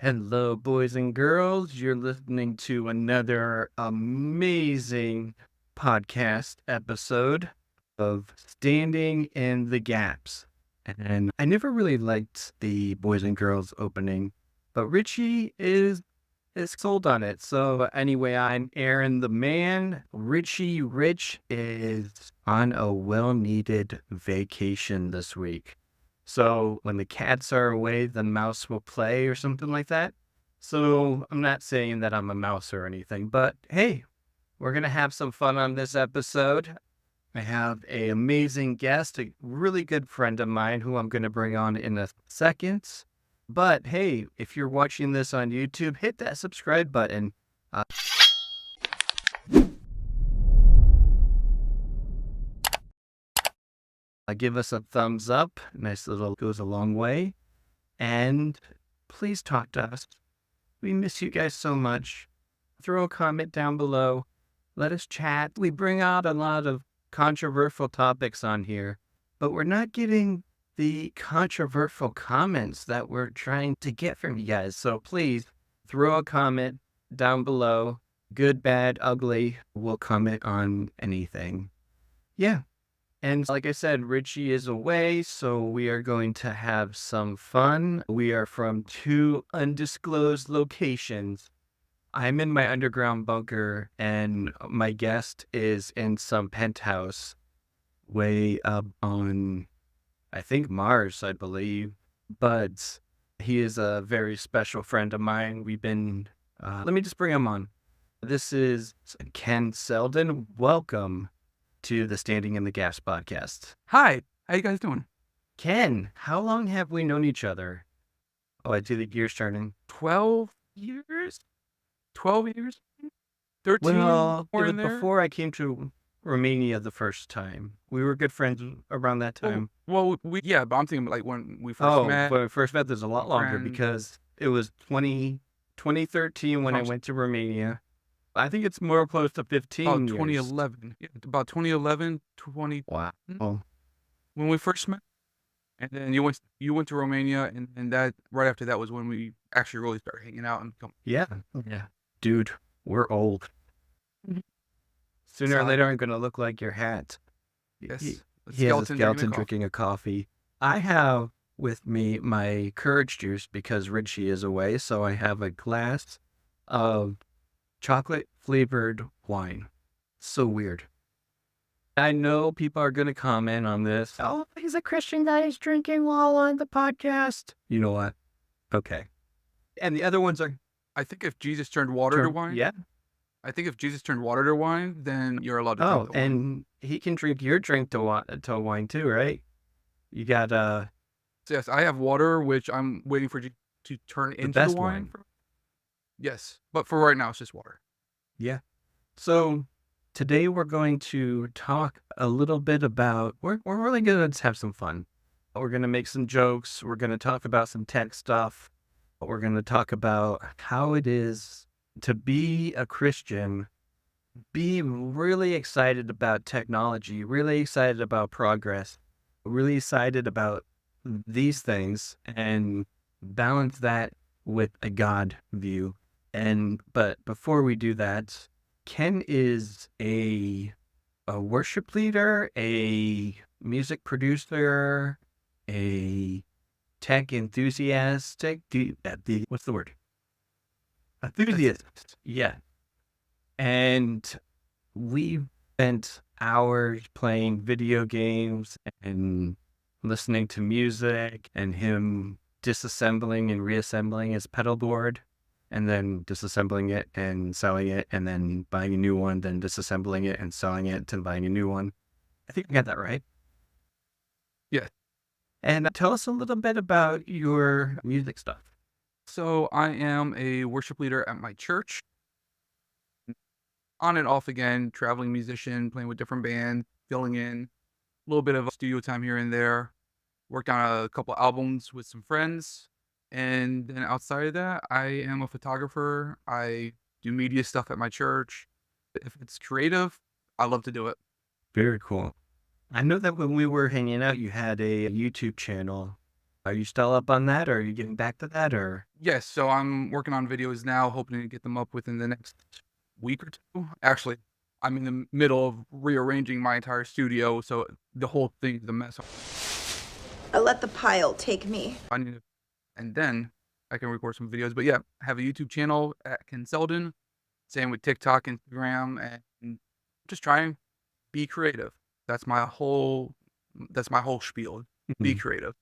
Hello, boys and girls. You're listening to another amazing podcast episode of Standing in the Gaps. And I never really liked the boys and girls opening, but Richie is sold on it. So anyway, I'm Aaron the man. Richy Rich is on a well-needed vacation this week. So when the cats are away, the mouse will play or something like that. So I'm not saying that I'm a mouse or anything, but hey, we're going to have some fun on this episode. I have an amazing guest, a really good friend of mine who I'm going to bring on in a second. But hey, if you're watching this on YouTube, hit that subscribe button. Give us a thumbs up. Nice little goes a long way. And please talk to us. We miss you guys so much. Throw a comment down below. Let us chat. We bring out a lot of controversial topics on here, but we're not getting the controversial comments that we're trying to get from you guys. So please throw a comment down below. Good, bad, ugly. We'll comment on anything. Yeah. And like I said, Richie is away, so we are going to have some fun. We are from two undisclosed locations. I'm in my underground bunker, and my guest is in some penthouse way up on, I think, Mars, I believe. But he is a very special friend of mine. Let me just bring him on. This is Ken Seldon. Welcome to the Standing in the Gaps podcast. Hi, how you guys doing? Ken, how long have we known each other? Oh, I see the gears turning. 12 years? 12 years? 13? Well, it More was in there? before I came to Romania the first time. We were good friends around that time. But I'm thinking like when we first Oh, met. when we first met, there's a lot longer friends. because it was 2013 when I went to Romania. I think it's more close to 15 About years. 2011. Yeah, about 2011, Wow. Oh, when we first met. And then you went to Romania, and that right after that was when we actually really started hanging out and yeah. Dude, we're old. Sooner or later, I'm going to look like your hat. Yes. He has a skeleton drinking a coffee. I have with me my courage juice because Richie is away, so I have a glass of chocolate flavored wine. So weird. I know people are going to comment on this. Oh, he's a Christian guy. He's drinking while on the podcast. You know what? Okay. And the other ones are... I think if Jesus turned water to wine. Yeah. I think if Jesus turned water to wine, then you're allowed to drink the wine. And he can drink your drink to wine too, right? You got Yes, I have water, which I'm waiting for you to turn into the wine. Yes, but for right now, it's just water. Yeah. So today we're going to talk a little bit about, we're really going to have some fun. We're going to make some jokes. We're going to talk about some tech stuff. We're going to talk about how it is to be a Christian, be really excited about technology, really excited about progress, really excited about these things, and balance that with a God view. But before we do that, Ken is a worship leader, a music producer, a tech enthusiast. What's the word? Enthusiast. Yeah. And we've spent hours playing video games and listening to music, and him disassembling and reassembling his pedal board, and then disassembling it and selling it, and then buying a new one, then disassembling it and selling it, and buying a new one. I think I got that right. Yeah. And tell us a little bit about your music stuff. So I am a worship leader at my church. On and off again, traveling musician, playing with different bands, filling in, a little bit of studio time here and there. Worked on a couple albums with some friends. And then outside of that, I am a photographer. I do media stuff at my church. If it's creative, I love to do it. Very cool. I know that when we were hanging out, you had a YouTube channel. Are you still up on that, or are you getting back to that, or? Yes, so I'm working on videos now, hoping to get them up within the next week or two. Actually, I'm in the middle of rearranging my entire studio, so the whole thing's a mess. I let the pile take me. I need to, and then I can record some videos. But yeah, I have a YouTube channel at Ken Seldon. Same with TikTok, Instagram, and just try and be creative. That's my whole. That's my whole spiel. Be Mhm. creative.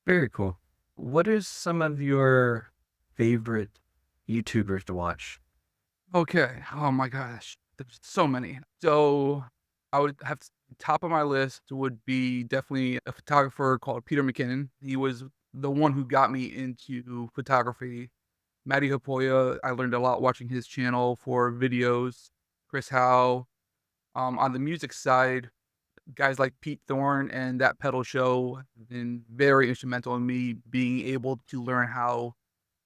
Very cool. What are some of your favorite YouTubers to watch? Okay. Oh my gosh. There's so many. So I would have top of my list would be definitely a photographer called Peter McKinnon. He was the one who got me into photography. Matty Hapoya, I learned a lot watching his channel for videos. Chris Howe. On the music side, guys like Pete Thorne and That Pedal Show have been very instrumental in me being able to learn how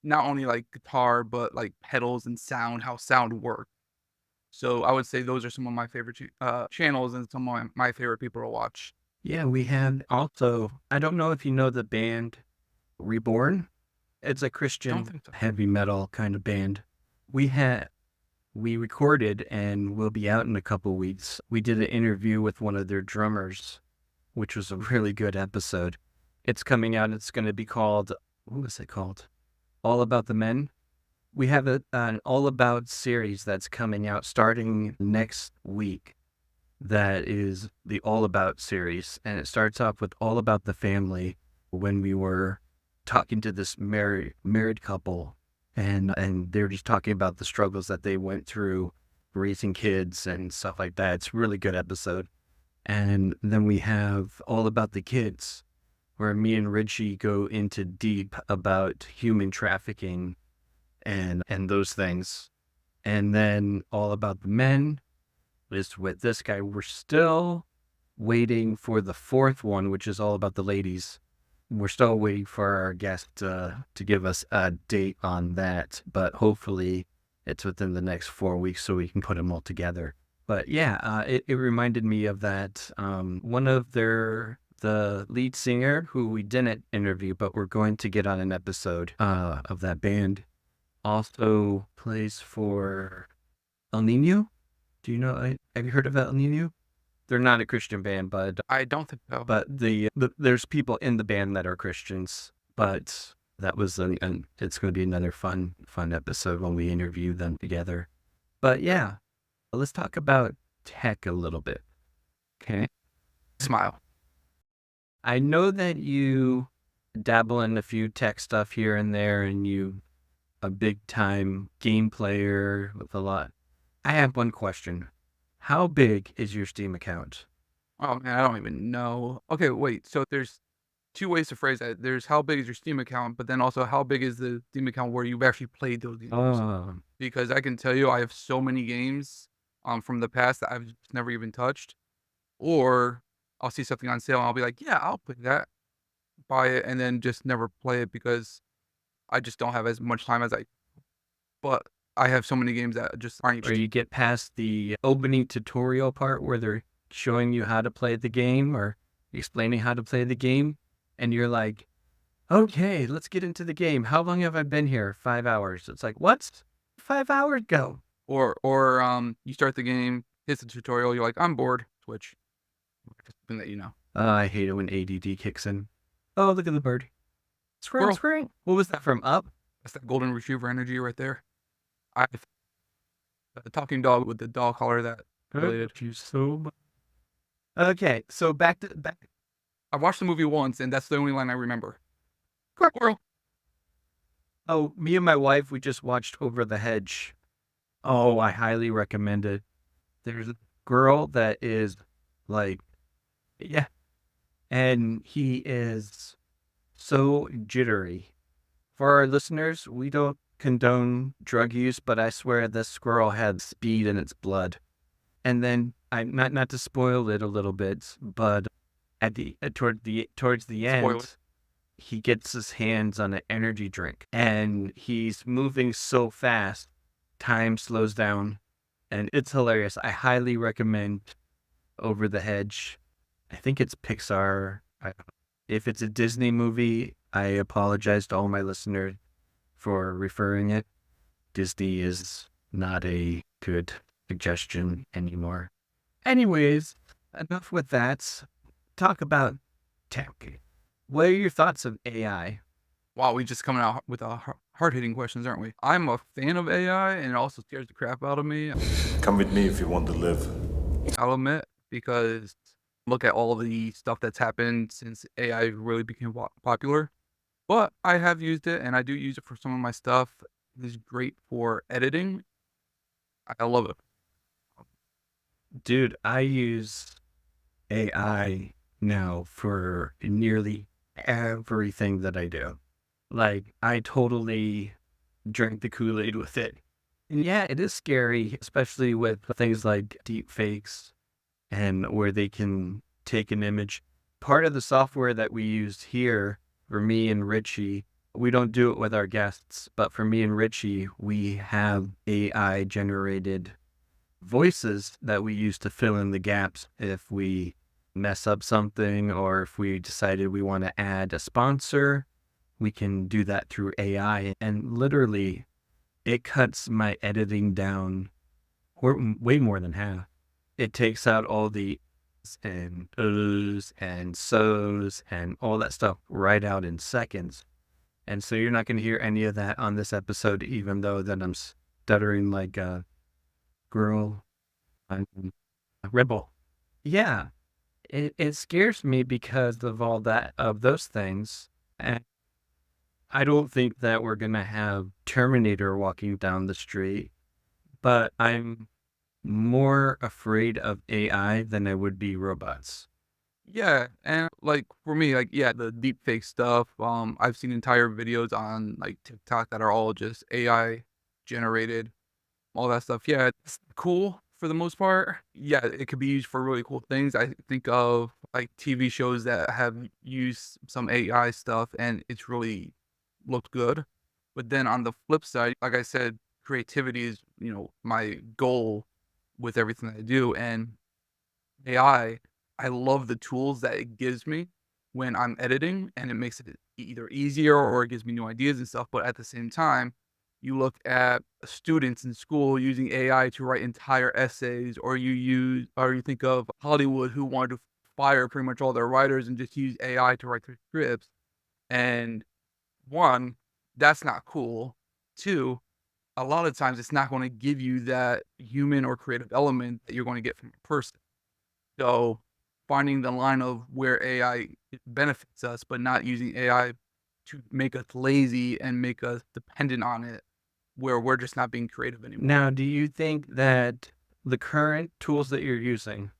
not only like guitar, but like pedals and sound, how sound works. So I would say those are some of my favorite channels and some of my favorite people to watch. Yeah, we have also, I don't know if you know the band Reborn. It's a Don't Christian think so. heavy metal kind of band. We had we recorded and will be out in a couple weeks. We did an interview with one of their drummers, which was a really good episode. It's coming out. It's going to be called, what was it called? All About the Men. We have an All About series that's coming out starting next week. That is the All About series. And it starts off with All About the Family when we were talking to this married couple, and they were just talking about the struggles that they went through raising kids and stuff like that. It's a really good episode. And then we have All About the Kids, where me and Richie go into deep about human trafficking and those things. And then All About the Men is with this guy. We're still waiting for the fourth one, which is all about the ladies. We're still waiting for our guest to give us a date on that, but hopefully it's within the next 4 weeks so we can put them all together. But yeah, it reminded me of that. One of the lead singer who we didn't interview, but we're going to get on an episode of that band, also plays for El Nino. Do you know? Have you heard of El Nino? They're not a Christian band, but I don't think so. there's people in the band that are Christians. But that was it's going to be another fun episode when we interview them together. But yeah, let's talk about tech a little bit. Okay, Smile. I know that you dabble in a few tech stuff here and there, and you a big time game player with a lot. I have one question. How big is your Steam account? Oh man, I don't even know. Okay, wait. So there's two ways to phrase that. There's how big is your Steam account, but then also how big is the Steam account where you've actually played those games? Oh, Because I can tell you, I have so many games from the past that I've just never even touched. Or I'll see something on sale and I'll be like, yeah, I'll play that, buy it, and then just never play it because I just don't have as much time as I. But I have so many games that just aren't or even. you get past the opening tutorial part where they're showing you how to play the game or explaining how to play the game, and you're like, okay, let's get into the game. How long have I been here? 5 hours. It's like, what? 5 hours? Go. Or you start the game, hits the tutorial, you're like, I'm bored. Switch. Something that you know. I hate it when ADD kicks in. Oh, look at the bird. Squirrel, Squirrel. squirrel. What was that from Up? That's that golden retriever energy right there. I the talking dog with the dog collar that related. Thank you so much. Okay, so back. I watched the movie once, and that's the only line I remember. Squirrel. Oh, me and my wife, we just watched Over the Hedge. Oh, I highly recommend it. There's a girl that is like, yeah, and he is so jittery. For our listeners, we don't condone drug use, but I swear this squirrel had speed in its blood. And then I not to spoil it a little bit, but at the towards the Spoiler. end, he gets his hands on an energy drink, and he's moving so fast, time slows down, and it's hilarious. I highly recommend Over the Hedge. I think it's Pixar. If it's a Disney movie, I apologize to all my listeners for referring it. Disney is not a good suggestion anymore. Anyways, enough with that. Talk about tech. What are your thoughts of AI? Wow, we just coming out with hard-hitting questions, aren't we? I'm a fan of AI, and it also scares the crap out of me. Come with me if you want to live. I'll admit, because look at all the stuff that's happened since AI really became popular. But I have used it, and I do use it for some of my stuff. It is great for editing. I love it. Dude, I use AI now for nearly everything that I do. Like, I totally drank the Kool-Aid with it. And yeah, it is scary, especially with things like deep fakes and where they can take an image. Part of the software that we use here for me and Richie, we don't do it with our guests, but for me and Richie, we have AI generated voices that we use to fill in the gaps if we mess up something or if we decided we want to add a sponsor. We can do that through AI, and literally it cuts my editing down way more than half. It takes out all the and ohs and so's and all that stuff right out in seconds. And so you're not going to hear any of that on this episode, even though that I'm stuttering like a girl on Red Bull. Yeah, it scares me because of all that, of those things. And I don't think that we're going to have Terminator walking down the street, but I'm more afraid of AI than I would be robots. Yeah, and like for me, like yeah, the deep fake stuff. I've seen entire videos on like TikTok that are all just AI generated, all that stuff. Yeah, it's cool for the most part. Yeah, it could be used for really cool things. I think of like TV shows that have used some AI stuff and it's really looked good. But then on the flip side, like I said, creativity is, my goal with everything that I do. And AI, I love the tools that it gives me when I'm editing, and it makes it either easier or it gives me new ideas and stuff. But at the same time, you look at students in school using AI to write entire essays, or you think of Hollywood who wanted to fire pretty much all their writers and just use AI to write their scripts. And one, that's not cool. Two, a lot of times it's not going to give you that human or creative element that you're going to get from a person. So finding the line of where AI benefits us, but not using AI to make us lazy and make us dependent on it, where we're just not being creative anymore. Now, do you think that the current tools that you're using,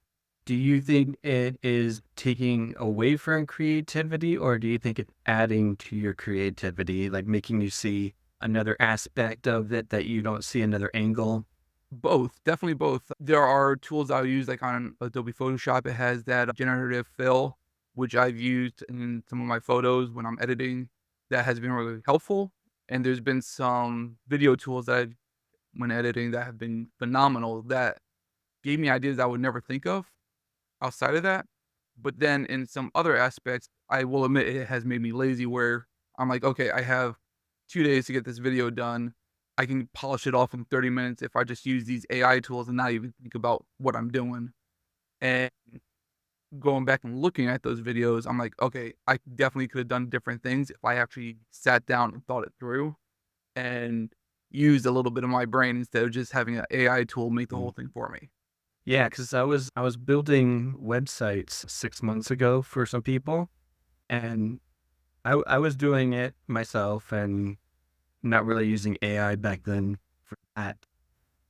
do you think it is taking away from creativity, or do you think it's adding to your creativity, like making you see another aspect of it that you don't see another angle? Both, definitely both. There are tools I'll use like on Adobe Photoshop. It has that generative fill, which I've used in some of my photos when I'm editing. That has been really helpful. And there's been some video tools that when editing that have been phenomenal that gave me ideas I would never think of outside of that. But then in some other aspects, I will admit it has made me lazy where I'm like, okay, I have 2 days to get this video done. I can polish it off in 30 minutes if I just use these AI tools and not even think about what I'm doing. And going back and looking at those videos, I'm like, okay, I definitely could have done different things if I actually sat down and thought it through and used a little bit of my brain instead of just having an AI tool make the whole thing for me. Yeah, because I was building websites 6 months ago for some people, and I was doing it myself and not really using AI back then for that.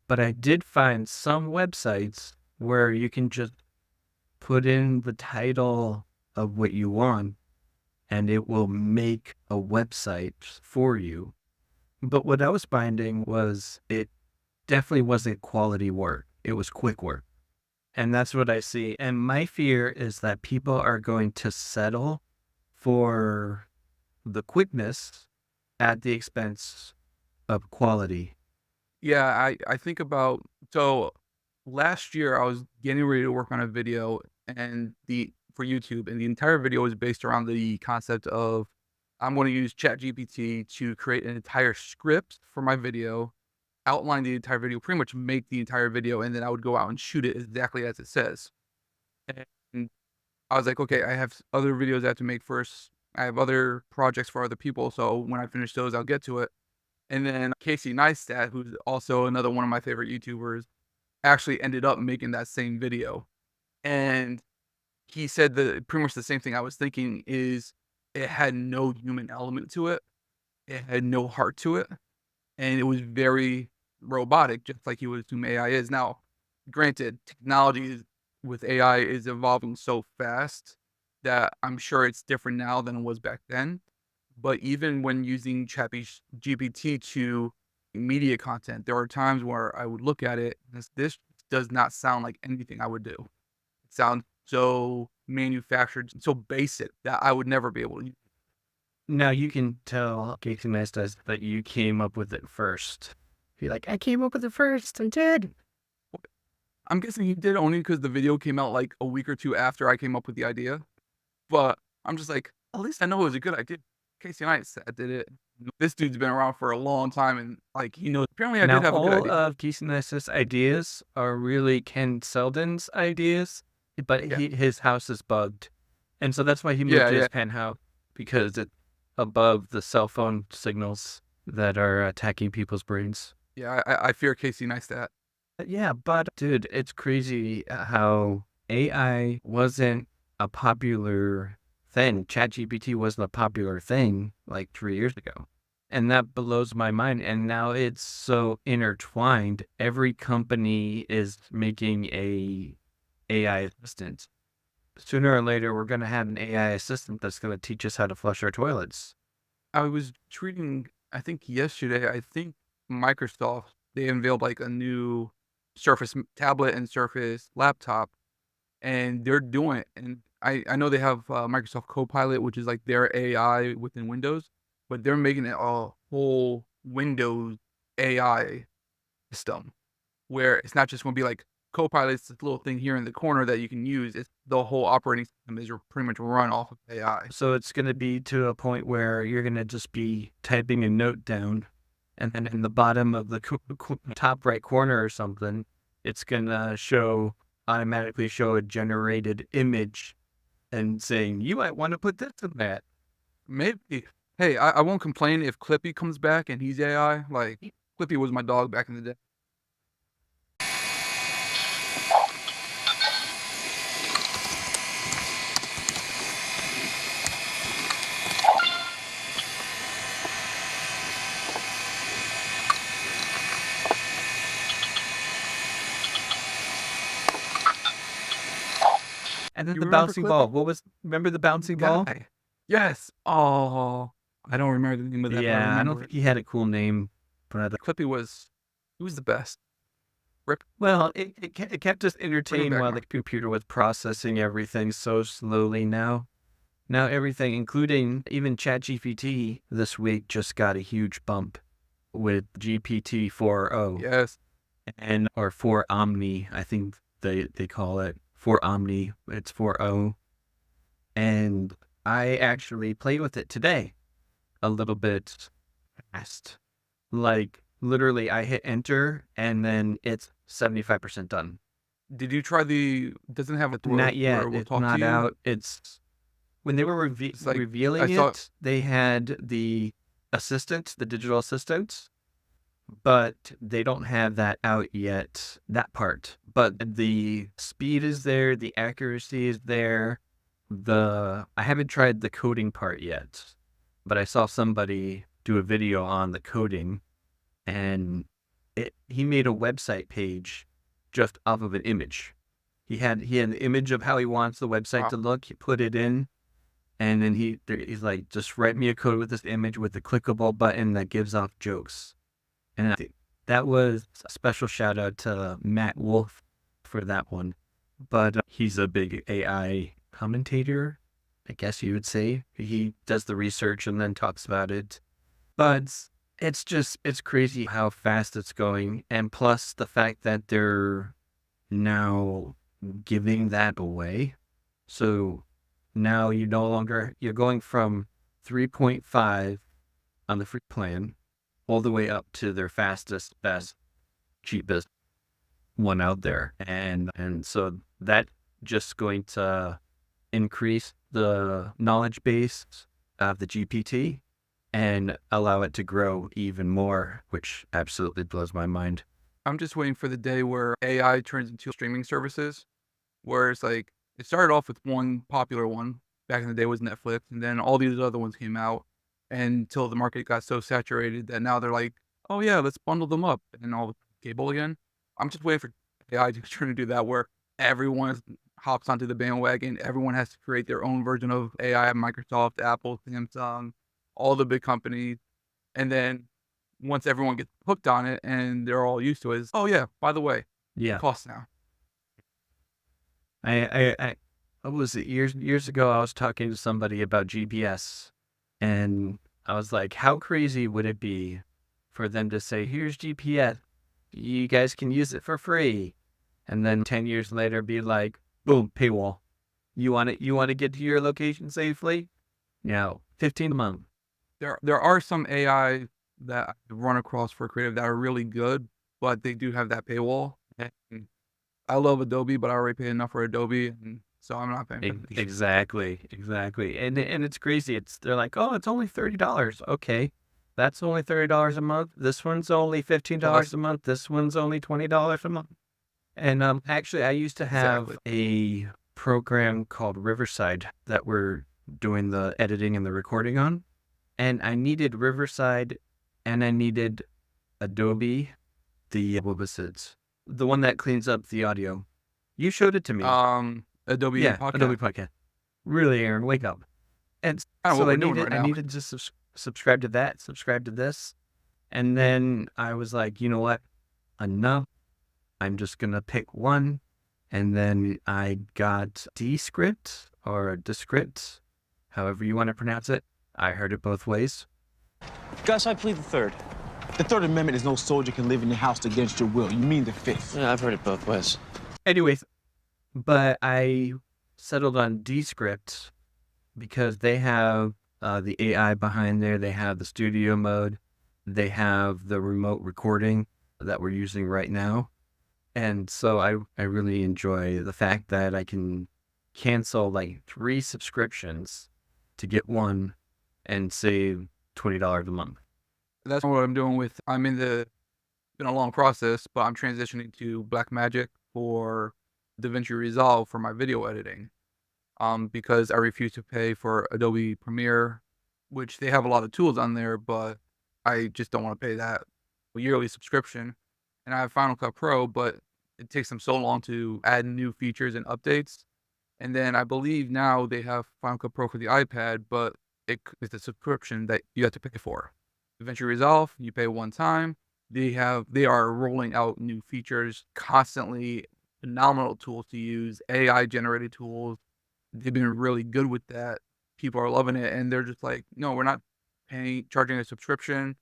But I did find some websites where you can just put in the title of what you want and it will make a website for you. But what I was finding was it definitely wasn't quality work. It was quick work. And that's what I see. And my fear is that people are going to settle for the quickness at the expense of quality. Yeah, I think about so last year I was getting ready to work on a video and the for YouTube, and the entire video was based around the concept of I'm going to use ChatGPT to create an entire script for my video, outline the entire video, pretty much make the entire video, and then I would go out and shoot it exactly as it says. And I was like, okay, I have other videos I have to make first. I have other projects for other people, so when I finish those, I'll get to it. And then Casey Neistat, who's also another one of my favorite YouTubers, actually ended up making that same video. And he said pretty much the same thing I was thinking is it had no human element to it. It had no heart to it. And it was very robotic, just like he would assume AI is. Now, granted, technology with AI is evolving so fast that I'm sure it's different now than it was back then. But even when using GPT to media content, there are times where I would look at it and this does not sound like anything I would do. It sounds so manufactured, so basic that I would never be able to use. Now you can tell Casey Neistat that you came up with it first. You're like, I came up with it first. I did. I'm guessing he did only because the video came out like a week or two after I came up with the idea. But I'm just like, at least I know it was a good idea. Casey Neistat did it. This dude's been around for a long time, and like he knows. Apparently, I Now did have a good all idea. of Casey Neistat's ideas are really Ken Seldon's ideas, but Yeah. his house is bugged, and so that's why he moved Yeah, to his yeah. penthouse, because it's above the cell phone signals that are attacking people's brains. Yeah, I fear Casey Neistat. Yeah, but dude, it's crazy how AI wasn't a popular thing. ChatGPT wasn't a popular thing like 3 years ago. And that blows my mind. And now it's so intertwined. Every company is making a AI assistant. Sooner or later, we're going to have an AI assistant that's going to teach us how to flush our toilets. I was tweeting, I think yesterday, I think Microsoft, they unveiled like a new Surface tablet and Surface laptop, and they're doing it. And I know they have Microsoft Copilot, which is like their AI within Windows, but they're making it a whole Windows AI system where it's not just going to be like Copilot's this little thing here in the corner that you can use. It's the whole operating system is pretty much run off of AI. So it's going to be to a point where you're going to just be typing a note down, and then in the bottom of the top right corner or something, it's going to automatically show a generated image and saying, you might want to put this in that. Maybe. Hey, I won't complain if Clippy comes back and he's AI. Like, Clippy was my dog back in the day. And then You the remember bouncing Clippy? ball. Remember the bouncing ball? Guy. Yes. Oh, I don't remember the name of that. But Yeah, I don't remember think he had a cool name. But Clippy was, he was the best. well, it kept us entertained back while the Mark. computer was processing everything so slowly now. Now everything, including even ChatGPT this week, just got a huge bump with GPT 4.0. Yes. And or 4 Omni, I think they call it 4 Omni. It's 4.0. And I actually played with it today a little bit fast. Like literally I hit enter and then it's 75% done. Did you try doesn't have a Not yet. where it will It's talk not to you? out. It's when they were It's like, revealing I saw- it, they had the assistant, the digital assistant, but they don't have that out yet, that part. But the speed is there, the accuracy is there. I haven't tried the coding part yet, but I saw somebody do a video on the coding, and he made a website page just off of an image. He had an image of how he wants the website to look. He put it in, and then he's like, just write me a code with this image with a clickable button that gives off jokes. And I think that was a special shout out to Matt Wolf for that one. But he's a big AI commentator, I guess you would say. He does the research and then talks about it. But it's crazy how fast it's going. And plus the fact that they're now giving that away. So now you're going from 3.5 on the free plan, all the way up to their fastest, best, cheapest one out there. And so that just going to increase the knowledge base of the GPT and allow it to grow even more, which absolutely blows my mind. I'm just waiting for the day where AI turns into streaming services, where it's like it started off with one popular one back in the day was Netflix, and then all these other ones came out until the market got so saturated that now they're like, oh yeah, let's bundle them up and all the cable again. I'm just waiting for AI to try to do that where everyone hops onto the bandwagon. Everyone has to create their own version of AI, Microsoft, Apple, Samsung, all the big companies. And then once everyone gets hooked on it and they're all used to it, oh yeah, by the way, Yeah. it costs now. What was it? Years ago, I was talking to somebody about GPS, and I was like, how crazy would it be for them to say, here's GPS, you guys can use it for free. And then 10 years later be like, boom, paywall. You want to get to your location safely? No, 15 a month. There are some AI that I've run across for creative that are really good, but they do have that paywall. And I love Adobe, but I already paid enough for Adobe, and so I'm not paying for it. Exactly. And it's crazy. They're like, oh, it's only $30. Okay. That's only $30 a month. This one's only $15 a month. This one's only $20 a month. And actually, I used to have a program called Riverside that we're doing the editing and the recording on. And I needed Riverside and I needed Adobe, what was it? The one that cleans up the audio. You showed it to me. Adobe Podcast. Adobe Podcast. Really, Aaron, wake up. And Kinda so what we're doing right I now. needed to subscribe to that, subscribe to this. And then I was like, you know what? Enough. I'm just going to pick one. And then I got Descript or Descript, however you want to pronounce it. I heard it both ways. Gus, I plead the third. The Third Amendment is no soldier can live in your house against your will. You mean the Fifth? Yeah, I've heard it both ways. Anyways, but I settled on Descript because they have the AI behind there. They have the studio mode. They have the remote recording that we're using right now. And so I really enjoy the fact that I can cancel like 3 subscriptions to get one and save $20 a month. That's what I'm doing with, been a long process, but I'm transitioning to Blackmagic for DaVinci Resolve for my video editing. Because I refuse to pay for Adobe Premiere, which they have a lot of tools on there, but I just don't want to pay that yearly subscription. And I have Final Cut Pro, but it takes them so long to add new features and updates. And then I believe now they have Final Cut Pro for the iPad, but it's a subscription that you have to pay for. DaVinci Resolve, you pay one time. They are rolling out new features constantly, phenomenal tools to use, AI generated tools. They've been really good with that. People are loving it, and they're just like, no, we're not charging a subscription.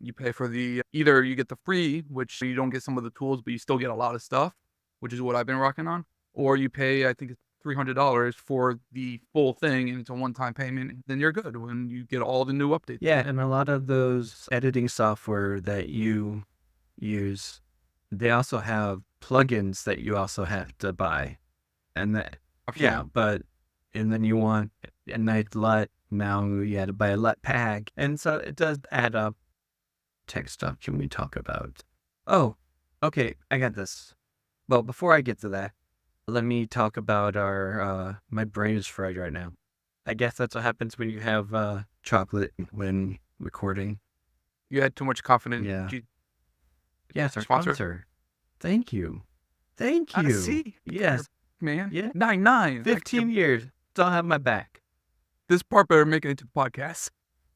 You pay for either you get the free, which you don't get some of the tools, but you still get a lot of stuff, which is what I've been rocking on. Or you pay, I think it's $300 for the full thing, and it's a one-time payment, and then you're good when you get all the new updates. Yeah, and a lot of those editing software that you use, they also have plugins that you also have to buy. And that, and then you want a nice LUT. Now you had to buy a LUT pack. And so it does add up. Tech stuff can we talk about? Oh, okay, I got this. Well, before I get to that, let me talk about my brain is fried right now. I guess that's what happens when you have chocolate when recording. You had too much confidence. Yeah. Yes, our sponsor. Thank you. See? Yes. Man. Yeah. 9-9. 15 years. Still have my back. This part better make it into the podcast.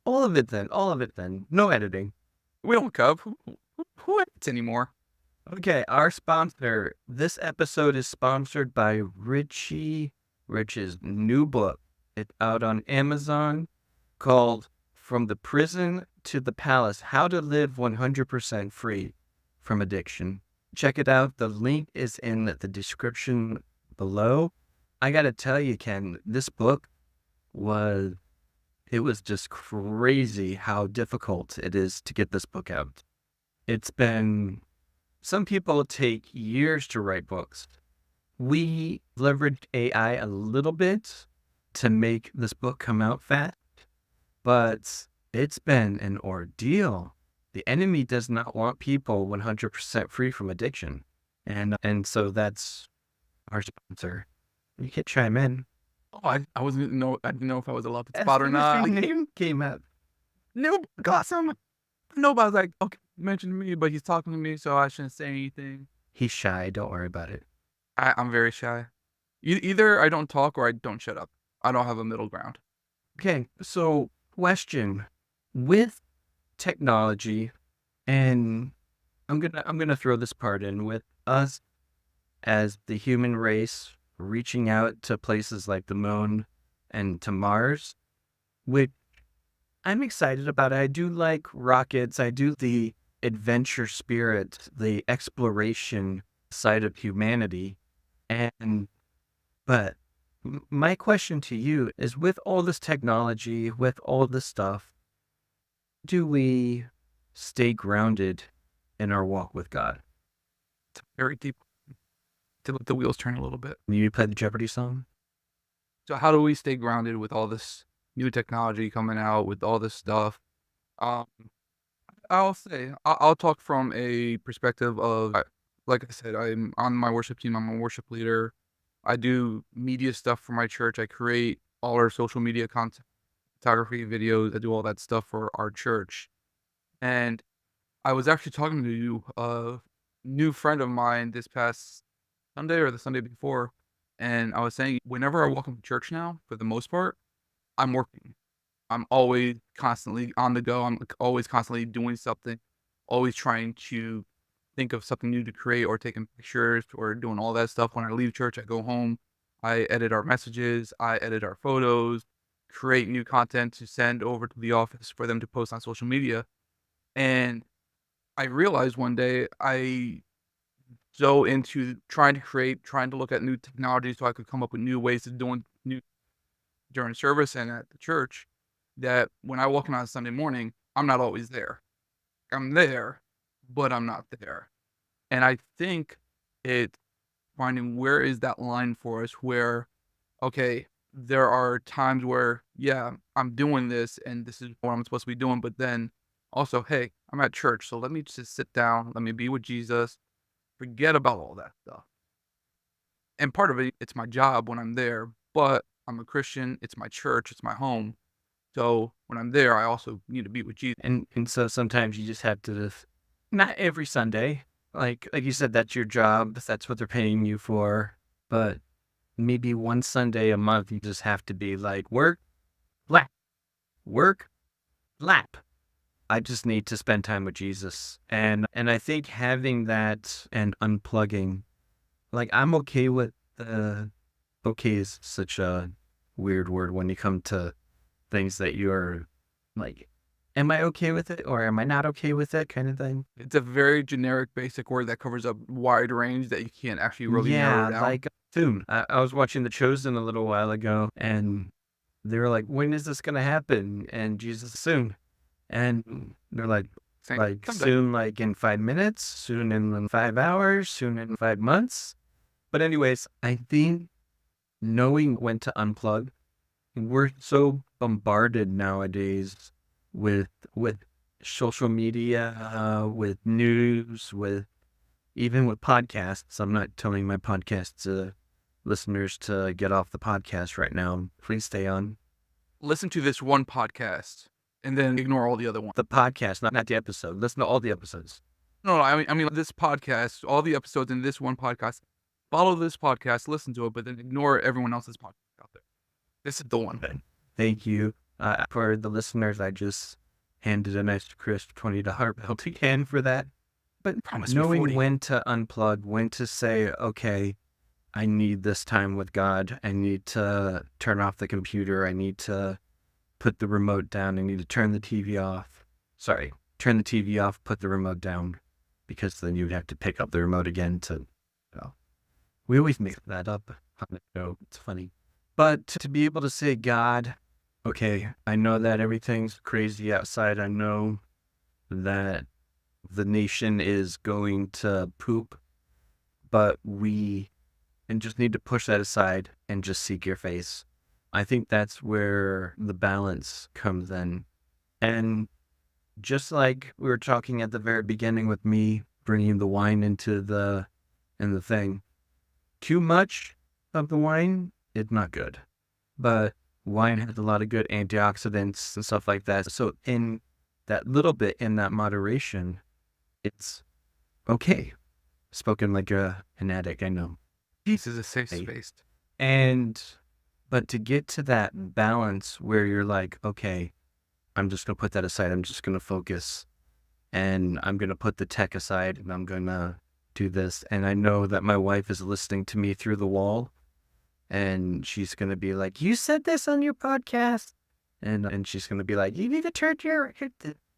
All of it then. No editing. We don't cub. Who edits anymore? Okay, our sponsor. This episode is sponsored by Richy Rich's new book. It's out on Amazon called From the Prison to the Palace, How to Live 100% Free from Addiction. Check it out. The link is in the description below. I got to tell you, Ken, this book was it was just crazy how difficult it is to get this book out. It's been, some people take years to write books. We leveraged AI a little bit to make this book come out fast, but it's been an ordeal. The enemy does not want people 100% free from addiction. And so that's our sponsor. You can chime in. Oh, I wasn't know. I didn't know if I was allowed to As spot or soon as not. your name came up. No, awesome. No, but I was like, okay, mention me, but he's talking to me, so I shouldn't say anything. He's shy. Don't worry about it. I'm very shy. Either I don't talk or I don't shut up. I don't have a middle ground. Okay, so question. With technology, and I'm gonna throw this part in, with us as the human race reaching out to places like the moon and to Mars, which I'm excited about. I do like rockets. I do the adventure spirit, the exploration side of humanity. But my question to you is, with all this technology, with all this stuff, do we stay grounded in our walk with God? It's very deep. To let the wheels turn a little bit. You play the Jeopardy song? So how do we stay grounded with all this new technology coming out, with all this stuff? Um, I'll talk from a perspective of, like I said, I'm on my worship team. I'm a worship leader. I do media stuff for my church. I create all our social media content, photography, videos. I do all that stuff for our church. And I was actually talking to a new friend of mine this past Sunday or the Sunday before, and I was saying, whenever I walk into church now, for the most part, I'm working. I'm always constantly on the go. I'm always constantly doing something, always trying to think of something new to create, or taking pictures, or doing all that stuff. When I leave church, I go home, I edit our messages, I edit our photos, create new content to send over to the office for them to post on social media. And I realized one day I so into trying to create, trying to look at new technology so I could come up with new ways of doing new during service and at the church, that when I walk in on a Sunday morning, I'm not always there. I'm there, but I'm not there. And I think it finding where is that line for us where, okay, there are times where, yeah, I'm doing this and this is what I'm supposed to be doing, but then also, hey, I'm at church, so let me just sit down, let me be with Jesus, forget about all that stuff. And part of it, it's my job when I'm there, but I'm a Christian, it's my church, it's my home. So when I'm there, I also need to be with Jesus. And so sometimes you just have to, not every Sunday, like you said, that's your job, that's what they're paying you for, but maybe one Sunday a month you just have to be like, work, lap. I just need to spend time with Jesus. And I think having that and unplugging, like I'm okay with okay is such a weird word when you come to things that you're like, am I okay with it or am I not okay with it kind of thing? It's a very generic, basic word that covers a wide range that you can't actually really narrow down. Like soon. I was watching The Chosen a little while ago, and they were like, when is this going to happen? And Jesus, soon. And they're like Someday. soon, like in 5 minutes, soon in 5 hours, soon in 5 months. But anyways, I think knowing when to unplug, we're so bombarded nowadays with social media, with news, even with podcasts. I'm not telling my podcast listeners to get off the podcast right now. Please stay on. Listen to this one podcast and then ignore all the other ones. The podcast, not the episode. Listen to all the episodes. No, I mean this podcast, all the episodes in this one podcast. Follow this podcast, listen to it, but then ignore everyone else's podcast out there. This is the one. Thank you. For the listeners, I just handed a nice crisp $20 bill to Ken for that. But knowing when to unplug, when to say, okay, I need this time with God. I need to turn off the computer. I need to put the remote down. I need to turn the TV off. Sorry, turn the TV off, put the remote down, because then you'd have to pick up the remote again to, we always mix that up on the show. It's funny. But to be able to say, God, okay, I know that everything's crazy outside. I know that the nation is going to poop, but we and just need to push that aside and just seek your face. I think that's where the balance comes in. And just like we were talking at the very beginning with me bringing the wine into the thing, too much of the wine is not good. But wine has a lot of good antioxidants and stuff like that. So in that little bit, in that moderation, it's okay. Spoken like an addict, I know. This is a safe Hey. space. And, but to get to that balance where you're like, okay, I'm just going to put that aside. I'm just going to focus and I'm going to put the tech aside and I'm going to do this. And I know that my wife is listening to me through the wall and she's going to be like, you said this on your podcast. And she's going to be like, you need to turn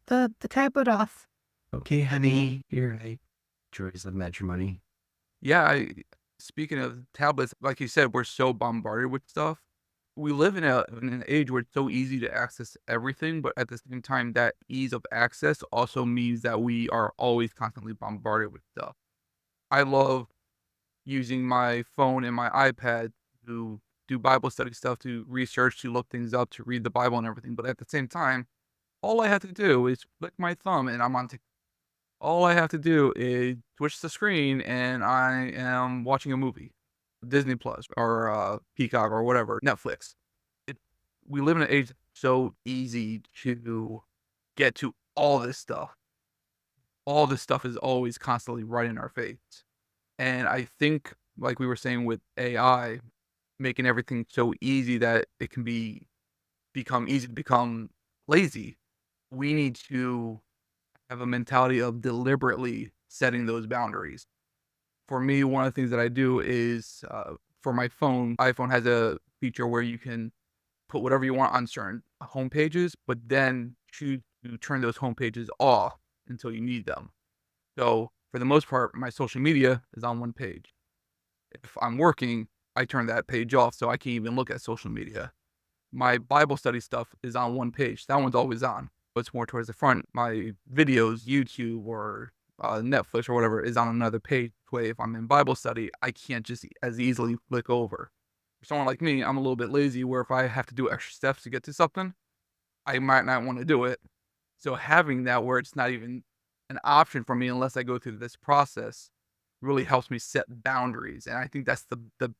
the tablet off. Okay, honey, you're right. Joys of matrimony. Yeah, speaking of tablets, like you said, we're so bombarded with stuff. We live in an age where it's so easy to access everything, but at the same time, that ease of access also means that we are always constantly bombarded with stuff. I love using my phone and my iPad to do Bible study stuff, to research, to look things up, to read the Bible and everything. But at the same time, all I have to do is click my thumb and I'm on TikTok. All I have to do is switch the screen and I am watching a movie, Disney Plus or Peacock or whatever, Netflix. We live in an age that's so easy to get to all this stuff. All this stuff is always constantly right in our face. And I think, like we were saying with AI, making everything so easy that it can become easy to become lazy, we need to have a mentality of deliberately setting those boundaries. For me, one of the things that I do is for my phone, iPhone has a feature where you can put whatever you want on certain home pages, but then choose to turn those home pages off until you need them. So for the most part, my social media is on one page. If I'm working, I turn that page off so I can't even look at social media. My Bible study stuff is on one page. That one's always on. But it's more towards the front. My videos, YouTube or Netflix or whatever, is on another page. Way if I'm in Bible study, I can't just as easily flick over. For someone like me, I'm a little bit lazy where if I have to do extra steps to get to something, I might not want to do it. So having that where it's not even an option for me unless I go through this process really helps me set boundaries. And I think that's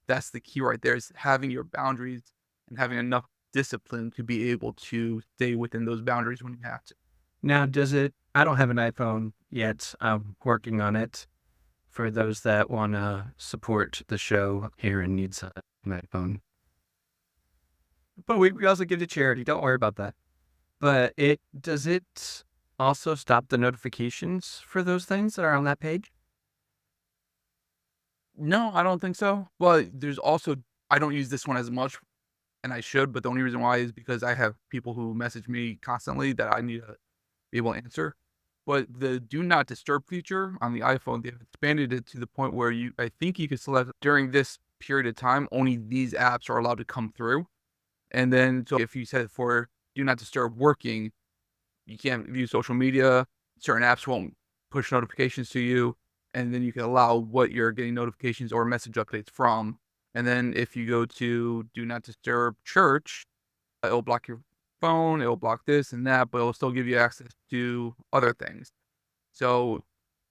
that's the key right there, is having your boundaries and having enough discipline to be able to stay within those boundaries when you have to. Now, I don't have an iPhone yet. I'm working on it. For those that want to support the show here and needs an iPhone. But we also give to charity. Don't worry about that. But does it also stop the notifications for those things that are on that page? No, I don't think so. Well, there's also, I don't use this one as much, and I should, but the only reason why is because I have people who message me constantly that I need to be able to answer. But the do not disturb feature on the iPhone, they've expanded it to the point where I think you can select during this period of time, only these apps are allowed to come through. And then, so if you set it for do not disturb working, you can't view social media, certain apps won't push notifications to you. And then you can allow what you're getting notifications or message updates from. And then if you go to do not disturb church, it'll block your phone, it'll block this and that, but it'll still give you access to other things. So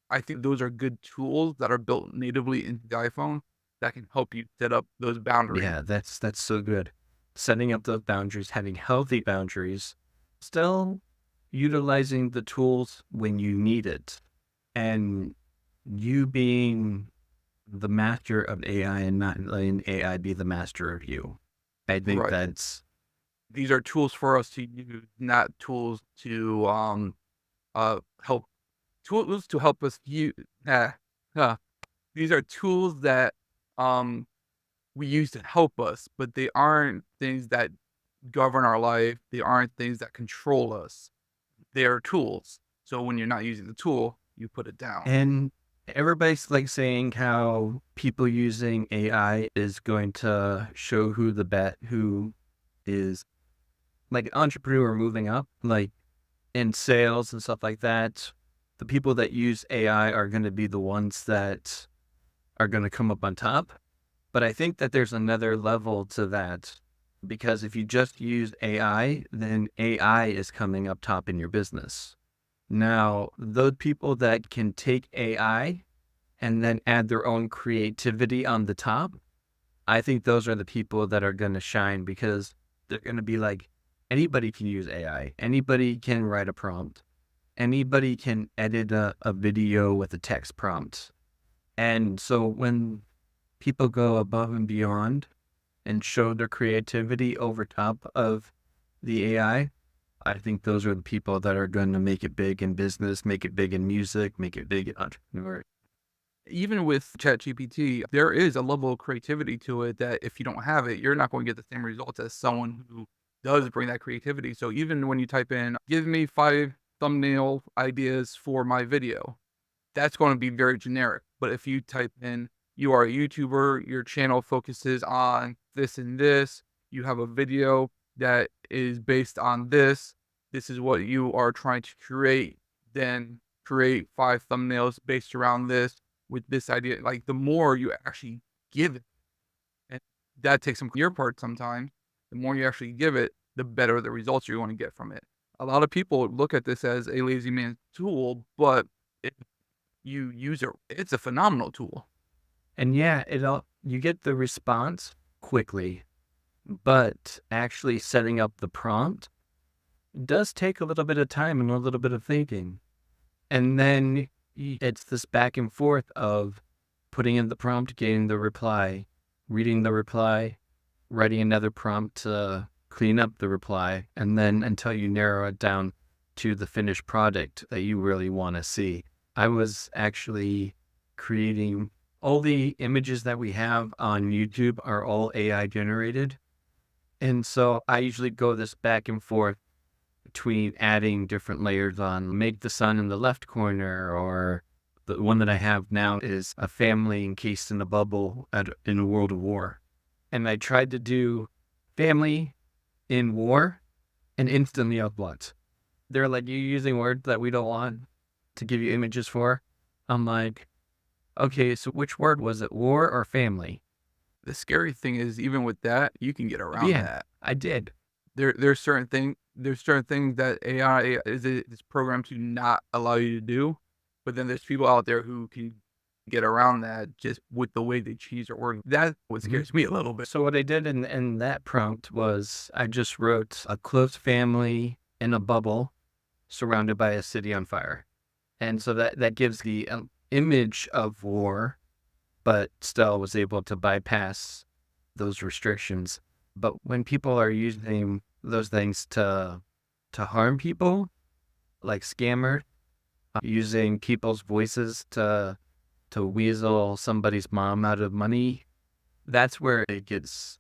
I think those are good tools that are built natively into the iPhone that can help you set up those boundaries. Yeah, that's so good. Setting up those boundaries, having healthy boundaries, still utilizing the tools when you need it, and you being the master of AI and not letting AI be the master of you. I think Right. that's These are tools for us to use, not tools to help tools to help us use. These are tools that um we use to help us, but they aren't things that govern our life. They aren't things that control us. They are tools. So when you're not using the tool, you put it down. and everybody's like saying how people using AI is going to show who is like an entrepreneur moving up, like in sales and stuff like that, the people that use AI are going to be the ones that are going to come up on top. But I think that there's another level to that, because if you just use AI, then AI is coming up top in your business. Now, those people that can take AI and then add their own creativity on the top, I think those are the people that are going to shine, because they're going to be like, anybody can use AI. Anybody can write a prompt. Anybody can edit a video with a text prompt. And so when people go above and beyond and show their creativity over top of the AI, I think those are the people that are going to make it big in business, make it big in music, make it big in entrepreneur. Even with ChatGPT, there is a level of creativity to it that if you don't have it, you're not going to get the same results as someone who does bring that creativity. So even when you type in, give me 5 thumbnail ideas for my video, that's going to be very generic. But if you type in, you are a YouTuber, your channel focuses on this and this, you have a video that is based on this is what you are trying to create, then create 5 thumbnails based around this with this idea. Like, the more you actually give it, and that takes some your part sometimes, the more you actually give it, the better the results you're going to get from it. A lot of people look at this as a lazy man's tool, but if you use it, it's a phenomenal tool. And yeah, you get the response quickly, but actually setting up the prompt does take a little bit of time and a little bit of thinking. And then it's this back and forth of putting in the prompt, getting the reply, reading the reply, writing another prompt to clean up the reply, and then until you narrow it down to the finished product that you really want to see. I was actually creating all the images that we have on YouTube are all AI generated. And so I usually go this back and forth between adding different layers on, make the sun in the left corner, or the one that I have now is a family encased in a bubble in a world of war. And I tried to do family in war, and instantly uploads. They're like, you're using words that we don't want to give you images for. I'm like, okay, so which word was it, war or family? The scary thing is, even with that, you can get around that. I did. There's certain things that AI is programmed to not allow you to do, but then there's people out there who can get around that just with the way they choose or word. That's what scares me a little bit. So what I did in that prompt was I just wrote a close family in a bubble surrounded by a city on fire. And so that gives the image of war, but still was able to bypass those restrictions. But when people are using those things to harm people, like scammers, using people's voices to weasel somebody's mom out of money, that's where it gets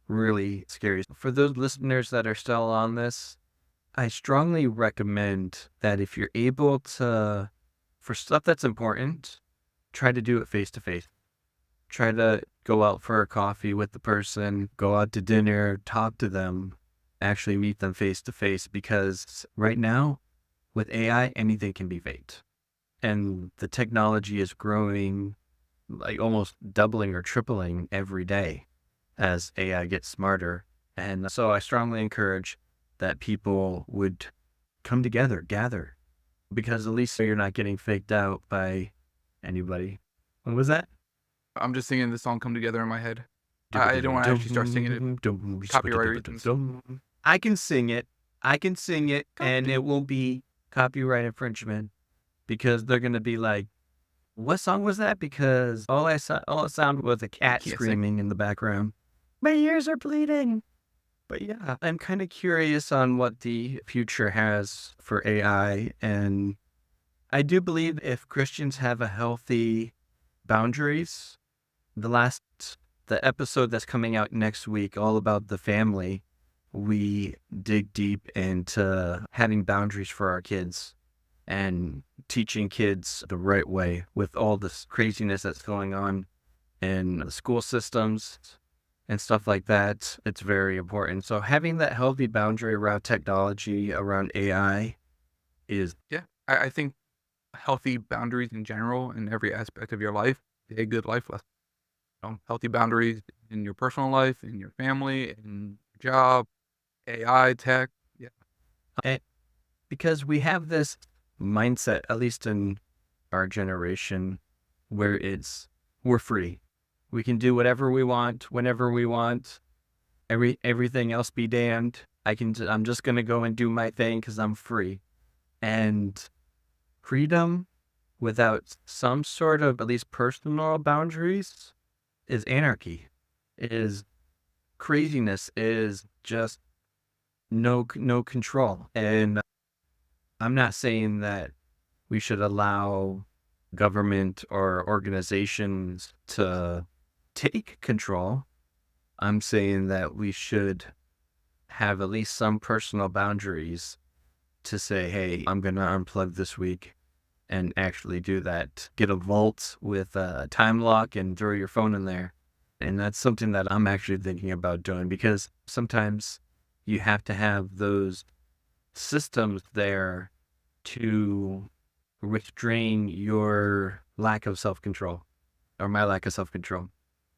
really scary. For those listeners that are still on this, I strongly recommend that if you're able to, for stuff that's important, try to do it face to face. Try to go out for a coffee with the person, go out to dinner, talk to them, actually meet them face to face, because right now with AI, anything can be faked. And the technology is growing, like almost doubling or tripling every day as AI gets smarter. And so I strongly encourage that people would come together, gather, because at least you're not getting faked out by anybody. What was that? I'm just singing the song "Come Together" in my head. I don't want to actually start singing it. Copyright reasons. I can sing it. And it will be copyright infringement, because they're going to be like, what song was that? Because all it sounded was a cat screaming in the background. My ears are bleeding. But yeah, I'm kind of curious on what the future has for AI. And I do believe if Christians have a healthy boundaries, the episode that's coming out next week, all about the family, we dig deep into having boundaries for our kids and teaching kids the right way with all this craziness that's going on in the school systems and stuff like that, it's very important. So having that healthy boundary around technology, around AI is Yeah. I think healthy boundaries in general in every aspect of your life, a good life lesson. Healthy boundaries in your personal life, in your family, in your job, AI, tech. Yeah. eh, because we have this mindset, at least in our generation, where we're free. We can do whatever we want, whenever we want. Everything else be damned. I'm just gonna go and do my thing because I'm free. And freedom without some sort of at least personal boundaries is anarchy. Is craziness. Is just no control. And I'm not saying that we should allow government or organizations to take control. I'm saying that we should have at least some personal boundaries to say, hey, I'm going to unplug this week and actually do that. Get a vault with a time lock and throw your phone in there. And that's something that I'm actually thinking about doing, because sometimes you have to have those systems there to restrain your lack of self-control, or my lack of self-control.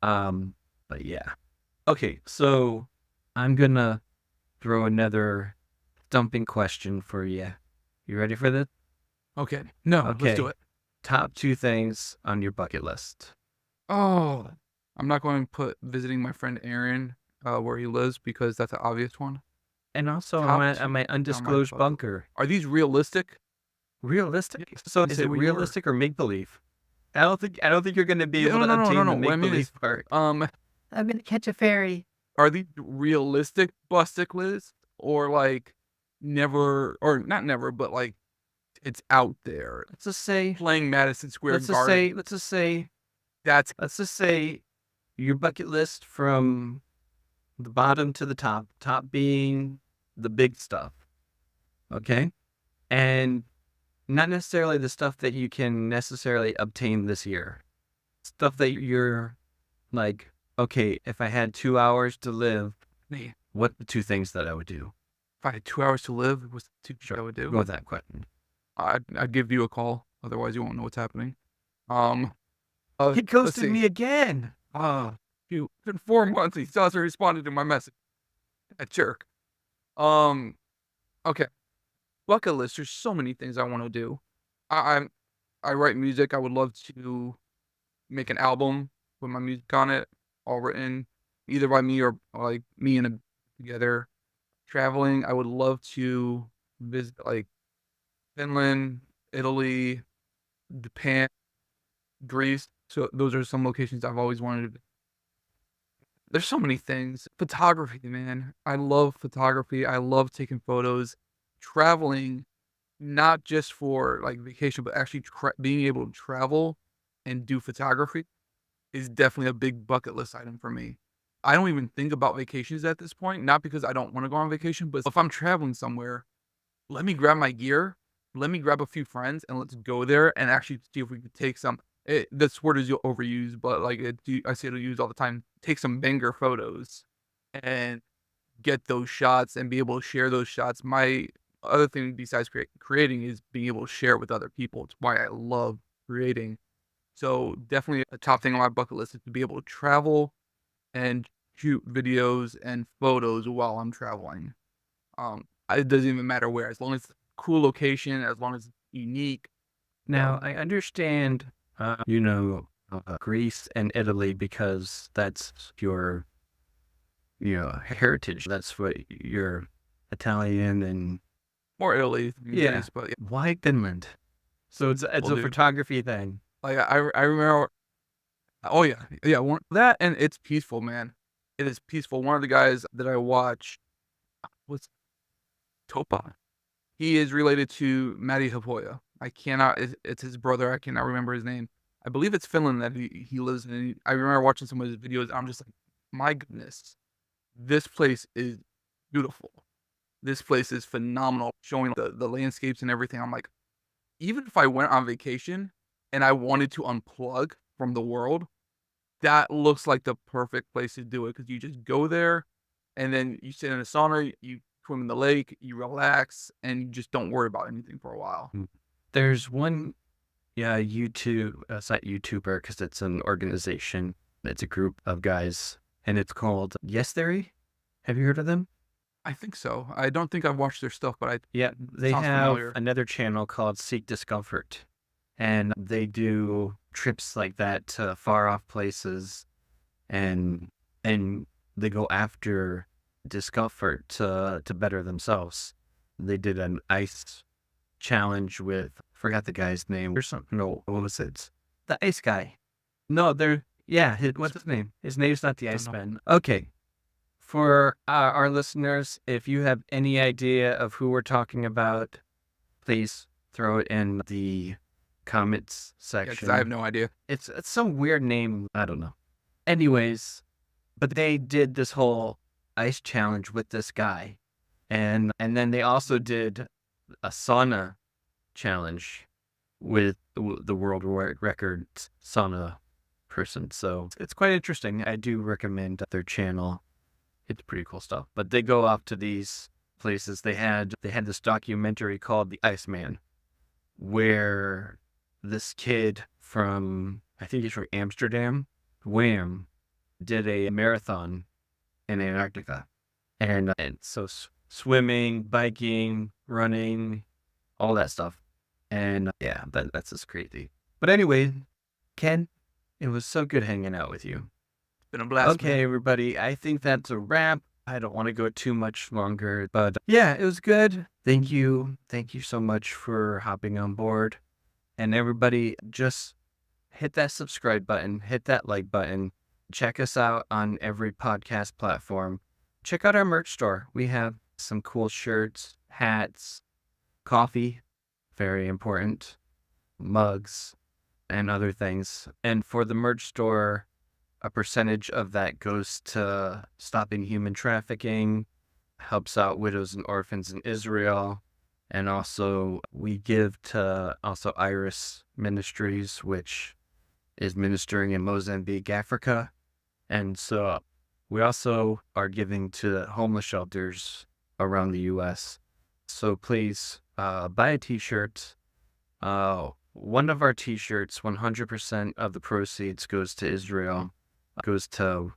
But yeah. Okay, so I'm gonna throw another stumping question for you. You ready for this? Okay. No, let's do Okay. it. Top 2 things on your bucket list. Oh, I'm not going to put visiting my friend Aaron where he lives because that's an obvious one. And also Top on 2 my on my undisclosed bucket. bunker. Are these realistic? Realistic? Yeah, So you is say it what you were. realistic or make believe? I don't think you're gonna be Yeah, able no, to no, no, no, obtain no. the What I make mean is, believe part. I'm gonna catch a fairy. are these realistic bustic lists or like never or not never, but like it's out there Let's just say playing Madison Square let's just Garden? say let's just say That's let's just say your bucket list from the bottom to the top, top being the big stuff. Okay? And not necessarily the stuff that you can necessarily obtain this year. Stuff that you're like, okay, if I had 2 hours to live, me. what the 2 things that I would do? If I had 2 hours to live, what's the 2 things I Sure. would Go do? with that question. I'd give you a call, otherwise you won't know what's happening. He Let's ghosted see. me again. It's been 4 months. He still hasn't responded to my message. That jerk. Okay. Bucket list. There's so many things I want to do. I I write music. I would love to make an album with my music on it, all written either by me or like me and a together. Traveling. I would love to visit like Finland, Italy, Japan, Greece. So those are some locations I've always wanted to. There's so many things. Photography, man. I love photography. I love taking photos. Traveling, not just for like vacation, but actually being able to travel and do photography is definitely a big bucket list item for me. I don't even think about vacations at this point, not because I don't want to go on vacation, but if I'm traveling somewhere, let me grab my gear, let me grab a few friends, and let's go there and actually see if we can take some. This word is overused, but like I see it used all the time. Take some banger photos and get those shots and be able to share those shots. My other thing besides creating is being able to share it with other people. It's why I love creating. So definitely a top thing on my bucket list is to be able to travel and shoot videos and photos while I'm traveling. It doesn't even matter where, as long as it's a cool location, as long as it's unique. Now, I understand, Greece and Italy, because that's your, heritage. That's what you're Italian and More Italy than yeah. Greece, but yeah, Why Finland? So it's will a do. photography thing. Like I remember. Oh yeah, yeah. That and it's peaceful, man. It is peaceful. One of the guys that I watch was Topa. He is related to Matti Haapoja. I cannot. It's his brother. I cannot remember his name. I believe it's Finland that he lives in. I remember watching some of his videos. I'm just like, my goodness, this place is beautiful. This place is phenomenal. Showing the landscapes and everything. I'm like, even if I went on vacation and I wanted to unplug from the world, that looks like the perfect place to do it because you just go there and then you sit in a sauna, you swim in the lake, you relax, and you just don't worry about anything for a while. There's one, YouTube, it's not YouTuber because it's an organization. It's a group of guys, and it's called Yes Theory. Have you heard of them? I think so. I don't think I've watched their stuff, but Yeah, they sounds have familiar. another channel called Seek Discomfort, and they do trips like that to far off places, and they go after discomfort to better themselves. They did an ice challenge with, forgot the guy's name or something. No, what was it? The ice guy. No, what's his name? His name's not the Don't know. Iceman. Okay. For our listeners, if you have any idea of who we're talking about, please throw it in the comments Yeah, because section. I have no idea. It's some weird name. I don't know. Anyways, but they did this whole ice challenge with this guy. And then they also did a sauna challenge with the world record sauna person. So it's quite interesting. I do recommend their channel. It's pretty cool stuff. But they go off to these places. They had this documentary called The Iceman, where this kid from, I think he's from Amsterdam, Wham, did a marathon in Antarctica. And so swimming, biking, running, all that stuff. And yeah, that's just crazy. But anyway, Ken, it was so good hanging out with you. Been a blast. Okay, everybody, I think that's a wrap. I don't want to go too much longer, but yeah, it was good. Thank you. Thank you so much for hopping on board. And everybody, just hit that subscribe button, hit that like button. Check us out on every podcast platform. Check out our merch store. We have some cool shirts, hats, coffee, very important, mugs, and other things. And for the merch store, a percentage of that goes to stopping human trafficking, helps out widows and orphans in Israel. And also we give to Iris Ministries, which is ministering in Mozambique, Africa. And so we also are giving to homeless shelters around the U.S. So please buy a t-shirt. One of our t-shirts, 100% of the proceeds goes to Israel, goes to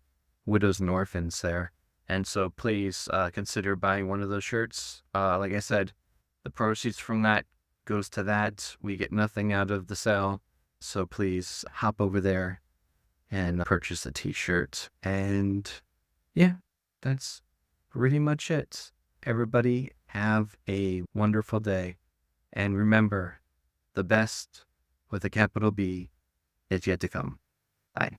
widows and orphans there. And so please consider buying one of those shirts. Like I said, the proceeds from that goes to that. We get nothing out of the sale. So please hop over there and purchase a t-shirt. And yeah, that's pretty much it. Everybody have a wonderful day. And remember, the best with a capital B is yet to come. Bye.